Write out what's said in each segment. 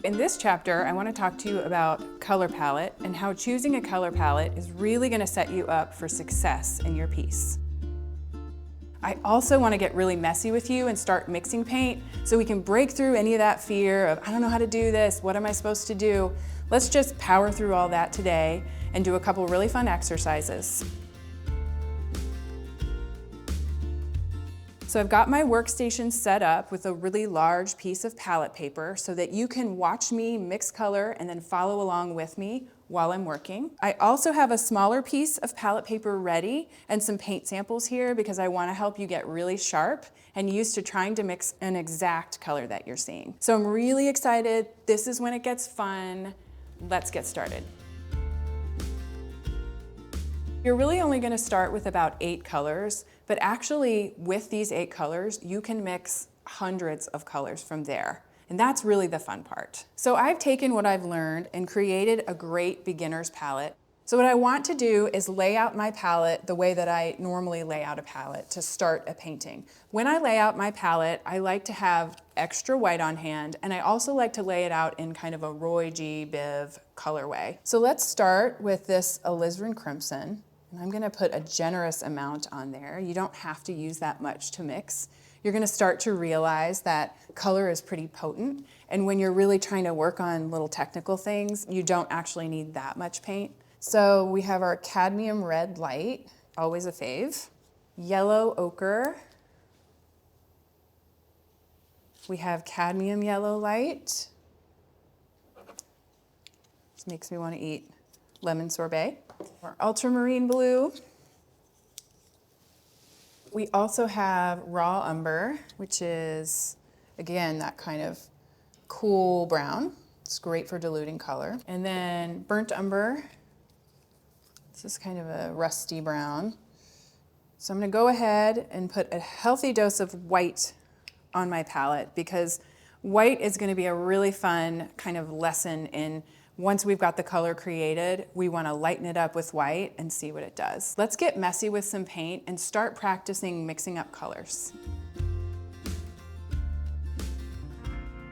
In this chapter, I want to talk to you about color palette and how choosing a color palette is really going to set you up for success in your piece. I also want to get really messy with you and start mixing paint so we can break through any of that fear of, I don't know how to do this, what am I supposed to do? Let's just power through all that today and do a couple really fun exercises. So I've got my workstation set up with a really large piece of palette paper so that you can watch me mix color and then follow along with me while I'm working. I also have a smaller piece of palette paper ready and some paint samples here because I want to help you get really sharp and used to trying to mix an exact color that you're seeing. So I'm really excited. This is when it gets fun. Let's get started. You're really only going to start with about 8 colors, but actually with these 8 colors, you can mix hundreds of colors from there. And that's really the fun part. So I've taken what I've learned and created a great beginner's palette. So what I want to do is lay out my palette the way that I normally lay out a palette to start a painting. When I lay out my palette, I like to have extra white on hand, and I also like to lay it out in kind of a Roy G. Biv colorway. So let's start with this alizarin crimson. And I'm going to put a generous amount on there. You don't have to use that much to mix. You're going to start to realize that color is pretty potent, and when you're really trying to work on little technical things, you don't actually need that much paint. So we have our cadmium red light, always a fave. Yellow ochre. We have cadmium yellow light. This makes me want to eat lemon sorbet. Our ultramarine blue. We also have raw umber, which is, again, that kind of cool brown. It's great for diluting color. And then burnt umber. This is kind of a rusty brown. So I'm going to go ahead and put a healthy dose of white on my palette because white is going to be a really fun kind of lesson in once we've got the color created, we want to lighten it up with white and see what it does. Let's get messy with some paint and start practicing mixing up colors.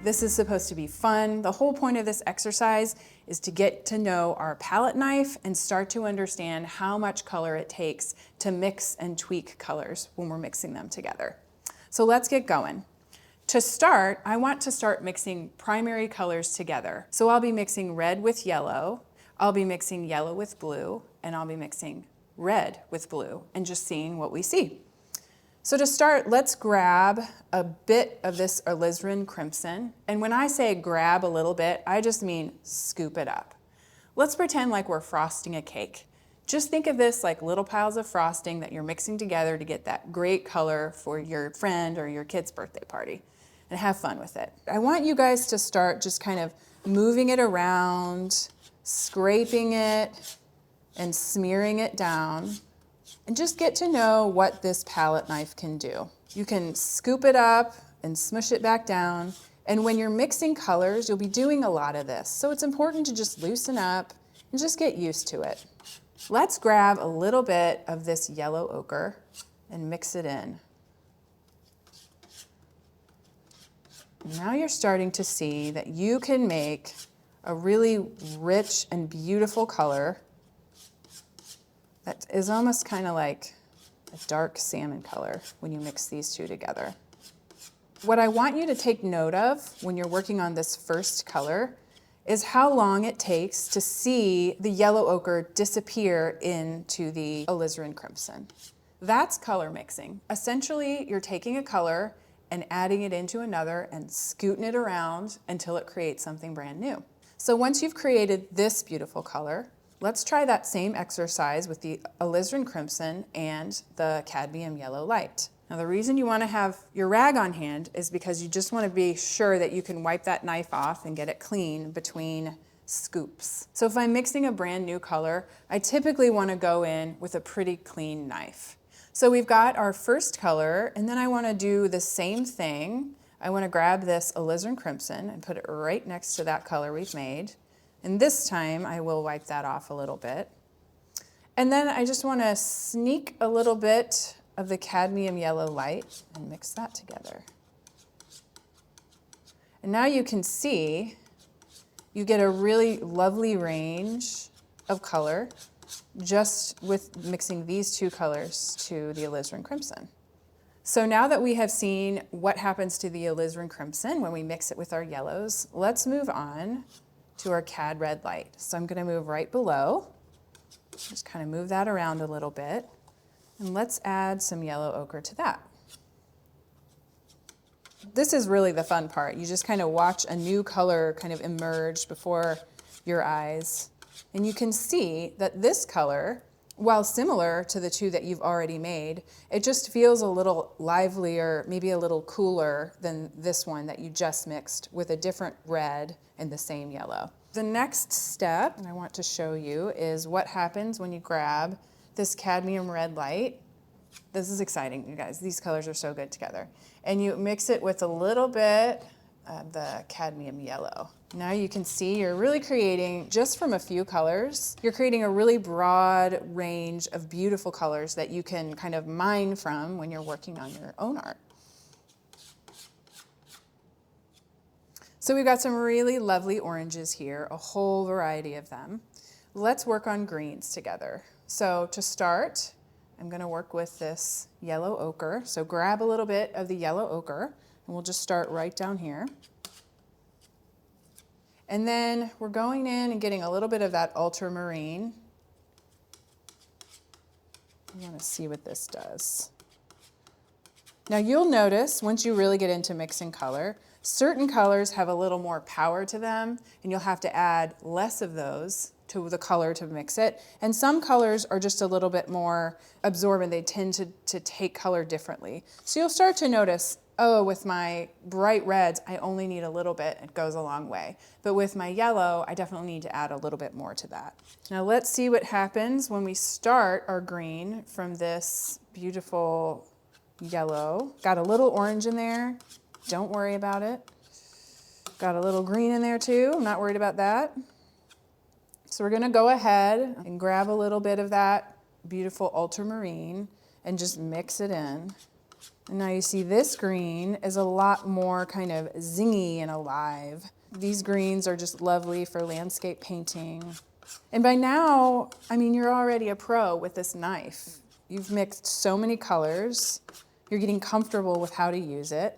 This is supposed to be fun. The whole point of this exercise is to get to know our palette knife and start to understand how much color it takes to mix and tweak colors when we're mixing them together. So let's get going. To start, I want to start mixing primary colors together. So I'll be mixing red with yellow, I'll be mixing yellow with blue, and I'll be mixing red with blue and just seeing what we see. So to start, let's grab a bit of this alizarin crimson. And when I say grab a little bit, I just mean scoop it up. Let's pretend like we're frosting a cake. Just think of this like little piles of frosting that you're mixing together to get that great color for your friend or your kid's birthday party. And have fun with it. I want you guys to start just kind of moving it around, scraping it, and smearing it down, and just get to know what this palette knife can do. You can scoop it up and smush it back down, and when you're mixing colors, you'll be doing a lot of this. So it's important to just loosen up and just get used to it. Let's grab a little bit of this yellow ochre and mix it in. Now you're starting to see that you can make a really rich and beautiful color that is almost kind of like a dark salmon color when you mix these two together. What I want you to take note of when you're working on this first color is how long it takes to see the yellow ochre disappear into the alizarin crimson. That's color mixing. Essentially, you're taking a color and adding it into another and scooting it around until it creates something brand new. So once you've created this beautiful color, let's try that same exercise with the alizarin crimson and the cadmium yellow light. Now the reason you want to have your rag on hand is because you just want to be sure that you can wipe that knife off and get it clean between scoops. So if I'm mixing a brand new color, I typically want to go in with a pretty clean knife. So we've got our first color, and then I want to do the same thing. I want to grab this alizarin crimson and put it right next to that color we've made. And this time I will wipe that off a little bit. And then I just want to sneak a little bit of the cadmium yellow light and mix that together. And now you can see You get a really lovely range of color just with mixing these two colors to the alizarin crimson. So now that we have seen what happens to the alizarin crimson when we mix it with our yellows, let's move on to our cad red light. So I'm going to move right below, just kind of move that around a little bit, and let's add some yellow ochre to that. This is really the fun part. You just kind of watch a new color kind of emerge before your eyes, and you can see that this color, while similar to the two that you've already made, it just feels a little livelier, maybe a little cooler than this one that you just mixed with a different red and the same yellow. The next step I want to show you is what happens when you grab this cadmium red light. This is exciting, you guys. These colors are so good together. And you mix it with a little bit of the cadmium yellow. Now you can see you're really creating, just from a few colors, you're creating a really broad range of beautiful colors that you can kind of mine from when you're working on your own art. So we've got some really lovely oranges here, a whole variety of them. Let's work on greens together. So to start, I'm going to work with this yellow ochre. So grab a little bit of the yellow ochre, and we'll just start right down here. And then we're going in and getting a little bit of that ultramarine. I want to see what this does. Now you'll notice, once you really get into mixing color, certain colors have a little more power to them, and you'll have to add less of those to the color to mix it. And some colors are just a little bit more absorbent. They tend to take color differently. So you'll start to notice, oh, with my bright reds, I only need a little bit. It goes a long way. But with my yellow, I definitely need to add a little bit more to that. Now let's see what happens when we start our green from this beautiful yellow. Got a little orange in there. Don't worry about it. Got a little green in there too. I'm not worried about that. So we're going to go ahead and grab a little bit of that beautiful ultramarine and just mix it in. And now you see this green is a lot more kind of zingy and alive. These greens are just lovely for landscape painting. And by now, I mean, you're already a pro with this knife. You've mixed so many colors. You're getting comfortable with how to use it.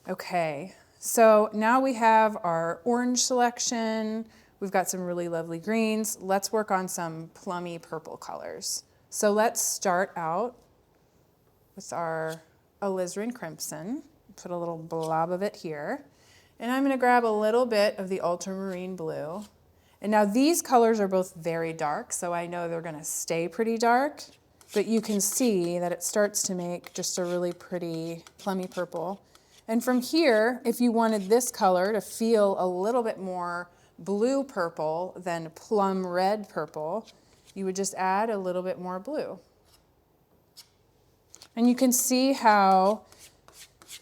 Okay, so now we have our orange selection. We've got some really lovely greens. Let's work on some plummy purple colors. So let's start out with our alizarin crimson. Put a little blob of it here. And I'm going to grab a little bit of the ultramarine blue. And now these colors are both very dark, so I know they're going to stay pretty dark. But you can see that it starts to make just a really pretty plummy purple. And from here, if you wanted this color to feel a little bit more blue purple than plum red purple, you would just add a little bit more blue. And you can see how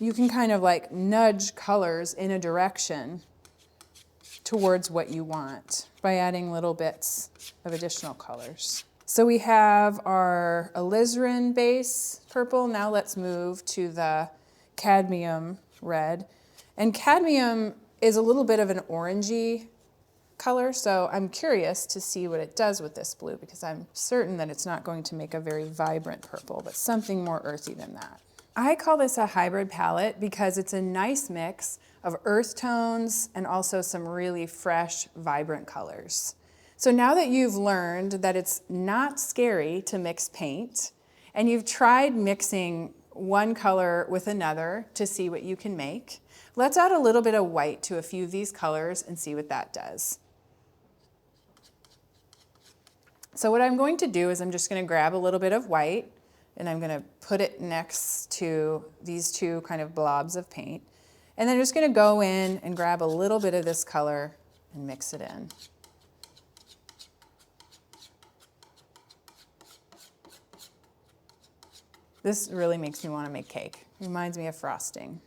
you can kind of like nudge colors in a direction towards what you want by adding little bits of additional colors. So we have our alizarin base purple. Now let's move to the cadmium red. And cadmium is a little bit of an orangey color, so I'm curious to see what it does with this blue, because I'm certain that it's not going to make a very vibrant purple, but something more earthy than that. I call this a hybrid palette because it's a nice mix of earth tones and also some really fresh, vibrant colors. So now that you've learned that it's not scary to mix paint, and you've tried mixing one color with another to see what you can make, let's add a little bit of white to a few of these colors and see what that does. So what I'm going to do is I'm just going to grab a little bit of white and I'm going to put it next to these two kind of blobs of paint. And then I'm just going to go in and grab a little bit of this color and mix it in. This really makes me want to make cake. Reminds me of frosting.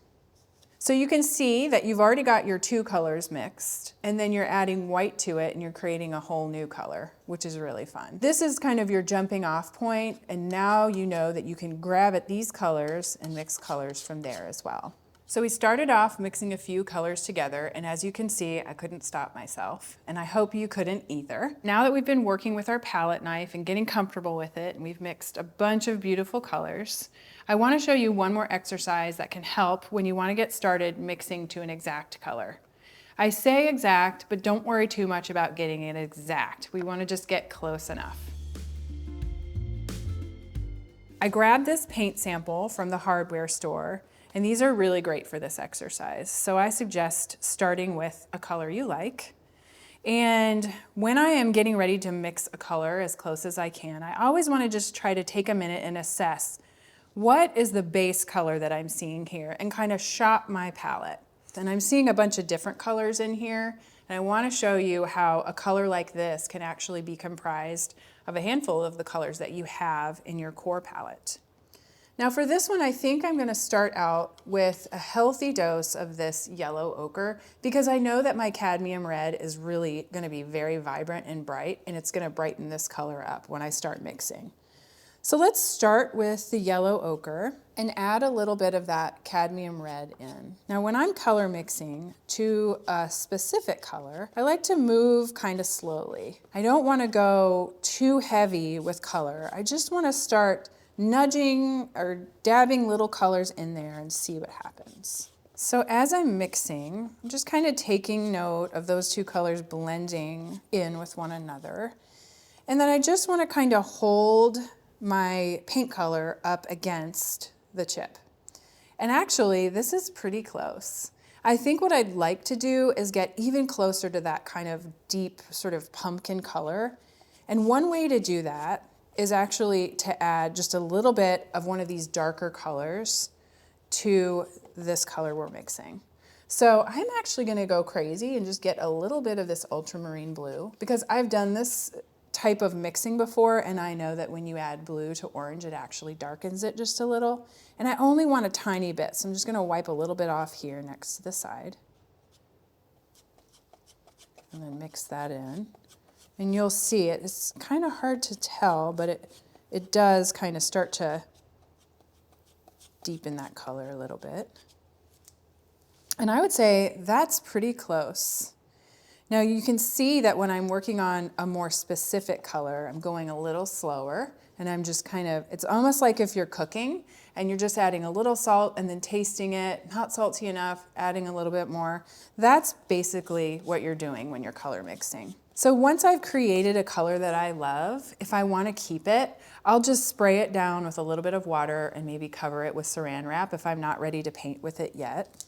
So you can see that you've already got your two colors mixed, and then you're adding white to it and you're creating a whole new color, which is really fun. This is kind of your jumping off point, and now you know that you can grab at these colors and mix colors from there as well. So we started off mixing a few colors together, and as you can see, I couldn't stop myself, and I hope you couldn't either. Now that we've been working with our palette knife and getting comfortable with it, and we've mixed a bunch of beautiful colors, I want to show you one more exercise that can help when you want to get started mixing to an exact color. I say exact, but don't worry too much about getting it exact. We want to just get close enough. I grabbed this paint sample from the hardware store, and these are really great for this exercise. So I suggest starting with a color you like. And when I am getting ready to mix a color as close as I can, I always want to just try to take a minute and assess what is the base color that I'm seeing here and kind of shop my palette. And I'm seeing a bunch of different colors in here, and I want to show you how a color like this can actually be comprised of a handful of the colors that you have in your core palette. Now for this one, I think I'm going to start out with a healthy dose of this yellow ochre because I know that my cadmium red is really going to be very vibrant and bright, and it's going to brighten this color up when I start mixing. So let's start with the yellow ochre and add a little bit of that cadmium red in. Now when I'm color mixing to a specific color, I like to move kind of slowly. I don't want to go too heavy with color. I just want to start nudging or dabbing little colors in there and see what happens. So as I'm mixing, I'm just kind of taking note of those two colors blending in with one another. And then I just want to kind of hold my paint color up against the chip. And actually, this is pretty close. I think what I'd like to do is get even closer to that kind of deep sort of pumpkin color. And one way to do that is actually to add just a little bit of one of these darker colors to this color we're mixing. So I'm actually going to go crazy and just get a little bit of this ultramarine blue because I've done this type of mixing before, and I know that when you add blue to orange, it actually darkens it just a little. And I only want a tiny bit, so I'm just going to wipe a little bit off here next to the side. And then mix that in. And you'll see it's kind of hard to tell, but it does kind of start to deepen that color a little bit. And I would say that's pretty close. Now you can see that when I'm working on a more specific color, I'm going a little slower, and I'm just kind of, it's almost like if you're cooking and you're just adding a little salt and then tasting it, not salty enough, adding a little bit more. That's basically what you're doing when you're color mixing. So once I've created a color that I love, if I want to keep it, I'll just spray it down with a little bit of water and maybe cover it with saran wrap if I'm not ready to paint with it yet.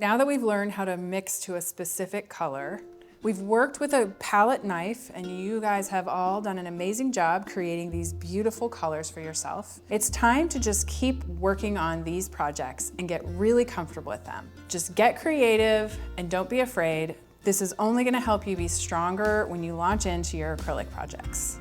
Now that we've learned how to mix to a specific color, we've worked with a palette knife, and you guys have all done an amazing job creating these beautiful colors for yourself. It's time to just keep working on these projects and get really comfortable with them. Just get creative and don't be afraid. This is only going to help you be stronger when you launch into your acrylic projects.